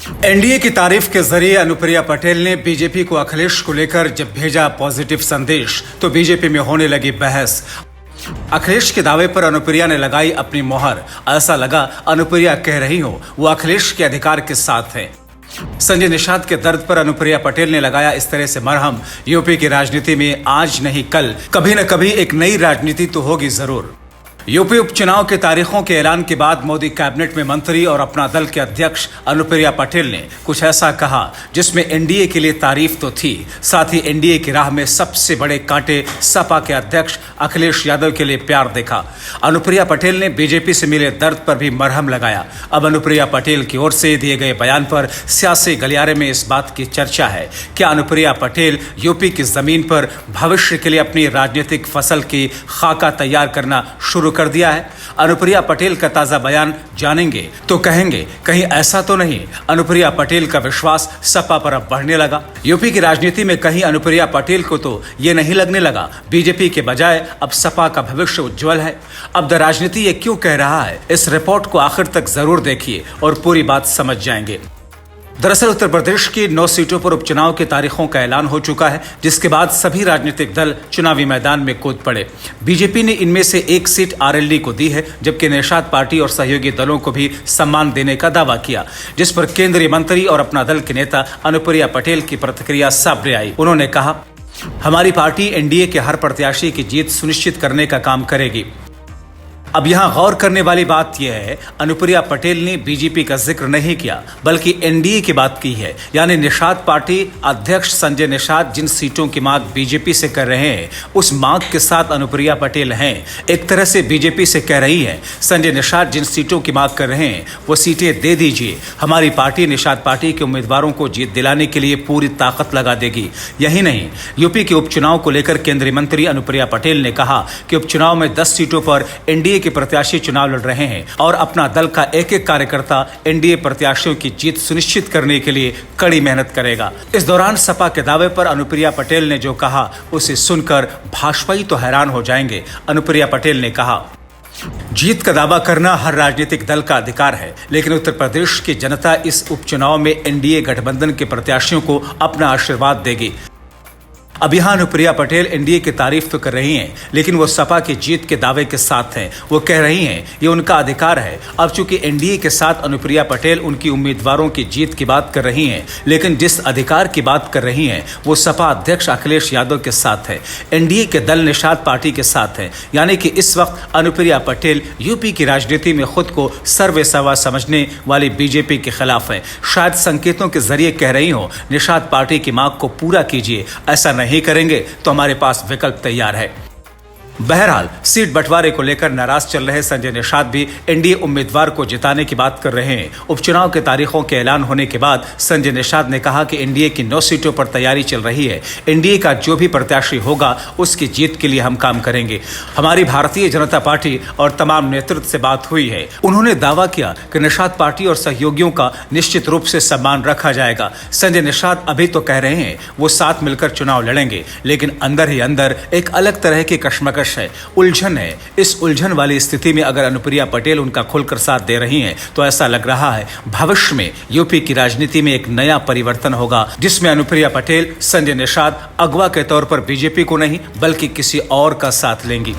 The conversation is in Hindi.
एनडीए की तारीफ के जरिए अनुप्रिया पटेल ने बीजेपी को अखिलेश को लेकर जब भेजा पॉजिटिव संदेश तो बीजेपी में होने लगी बहस। अखिलेश के दावे पर अनुप्रिया ने लगाई अपनी मोहर। ऐसा लगा अनुप्रिया कह रही हो वो अखिलेश के अधिकार के साथ है। संजय निषाद के दर्द पर अनुप्रिया पटेल ने लगाया इस तरह से मरहम। यूपी की राजनीति में आज नहीं कल कभी न कभी एक नई राजनीति तो होगी जरूर। यूपी उपचुनाव के तारीखों के ऐलान के बाद मोदी कैबिनेट में मंत्री और अपना दल के अध्यक्ष अनुप्रिया पटेल ने कुछ ऐसा कहा जिसमें एनडीए के लिए तारीफ तो थी, साथ ही एनडीए की राह में सबसे बड़े कांटे सपा के अध्यक्ष अखिलेश यादव के लिए प्यार देखा। अनुप्रिया पटेल ने बीजेपी से मिले दर्द पर भी मरहम लगाया। अब अनुप्रिया पटेल की ओर से दिए गए बयान पर सियासी गलियारे में इस बात की चर्चा है, क्या अनुप्रिया पटेल यूपी की जमीन पर भविष्य के लिए अपनी राजनीतिक फसल की खाका तैयार करना शुरू कर दिया है। अनुप्रिया पटेल का ताजा बयान जानेंगे तो कहेंगे कहीं ऐसा तो नहीं अनुप्रिया पटेल का विश्वास सपा पर अब बढ़ने लगा। यूपी की राजनीति में कहीं अनुप्रिया पटेल को तो ये नहीं लगने लगा बीजेपी के बजाय अब सपा का भविष्य उज्जवल है। अब द राजनीति ये क्यों कह रहा है, इस रिपोर्ट को आखिर तक जरूर देखिए और पूरी बात समझ जाएंगे। दरअसल उत्तर प्रदेश की 9 सीटों पर उपचुनाव की तारीखों का ऐलान हो चुका है, जिसके बाद सभी राजनीतिक दल चुनावी मैदान में कूद पड़े। बीजेपी ने इनमें से एक सीट आरएलडी को दी है, जबकि निषाद पार्टी और सहयोगी दलों को भी सम्मान देने का दावा किया, जिस पर केंद्रीय मंत्री और अपना दल के नेता अनुप्रिया पटेल की प्रतिक्रिया सामने आई। उन्होंने कहा, हमारी पार्टी एनडीए के हर प्रत्याशी की जीत सुनिश्चित करने का काम करेगी। अब यहां गौर करने वाली बात यह है, अनुप्रिया पटेल ने बीजेपी का जिक्र नहीं किया बल्कि एनडीए की बात की है। यानी निषाद पार्टी अध्यक्ष संजय निषाद जिन सीटों की मांग बीजेपी से कर रहे हैं उस मांग के साथ अनुप्रिया पटेल हैं। एक तरह से बीजेपी से कह रही है, संजय निषाद जिन सीटों की मांग कर रहे हैं वो सीटें दे दीजिए, हमारी पार्टी निषाद पार्टी के उम्मीदवारों को जीत दिलाने के लिए पूरी ताकत लगा देगी। यही नहीं, यूपी के उपचुनाव को लेकर केंद्रीय मंत्री अनुप्रिया पटेल ने कहा कि उपचुनाव में 10 सीटों पर एनडीए के प्रत्याशी चुनाव लड़ रहे हैं और अपना दल का एक एक कार्यकर्ता एनडीए प्रत्याशियों की जीत सुनिश्चित करने के लिए कड़ी मेहनत करेगा। इस दौरान सपा के दावे पर अनुप्रिया पटेल ने जो कहा उसे सुनकर भाजपाई तो हैरान हो जाएंगे। अनुप्रिया पटेल ने कहा, जीत का दावा करना हर राजनीतिक दल का अधिकार है, लेकिन उत्तर प्रदेश की जनता इस उपचुनाव में एनडीए गठबंधन के प्रत्याशियों को अपना आशीर्वाद देगी। अब यहां अनुप्रिया पटेल एनडीए की तारीफ तो कर रही हैं, लेकिन वो सपा की जीत के दावे के साथ हैं। वो कह रही हैं ये उनका अधिकार है। अब चूंकि एनडीए के साथ अनुप्रिया पटेल उनकी उम्मीदवारों की जीत की बात कर रही हैं, लेकिन जिस अधिकार की बात कर रही हैं वो सपा अध्यक्ष अखिलेश यादव के साथ है, एनडीए के दल निषाद पार्टी के साथ है। यानी कि इस वक्त अनुप्रिया पटेल यूपी की राजनीति में खुद को सर्वेसर्वा समझने वाली बीजेपी के खिलाफ है। शायद संकेतों के जरिए कह रही हो, निषाद पार्टी की मांग को पूरा कीजिए, ऐसा नहीं करेंगे तो हमारे पास विकल्प तैयार है। बहरहाल सीट बंटवारे को लेकर नाराज चल रहे संजय निषाद भी एनडीए उम्मीदवार को जिताने की बात कर रहे हैं। उपचुनाव के तारीखों के ऐलान होने के बाद संजय निषाद ने कहा कि एनडीए की 9 सीटों पर तैयारी चल रही है। एनडीए का जो भी प्रत्याशी होगा उसकी जीत के लिए हम काम करेंगे। हमारी भारतीय जनता पार्टी और तमाम नेतृत्व से बात हुई है। उन्होंने दावा किया कि निषाद पार्टी और सहयोगियों का निश्चित रूप से सम्मान रखा जाएगा। संजय निषाद अभी तो कह रहे हैं वो साथ मिलकर चुनाव लड़ेंगे, लेकिन अंदर ही अंदर एक अलग तरह की कश्मकश है, उलझन है। इस उलझन वाली स्थिति में अगर अनुप्रिया पटेल उनका खुलकर साथ दे रही हैं तो ऐसा लग रहा है भविष्य में यूपी की राजनीति में एक नया परिवर्तन होगा, जिसमें अनुप्रिया पटेल संजय निषाद अगवा के तौर पर बीजेपी को नहीं बल्कि किसी और का साथ लेंगी।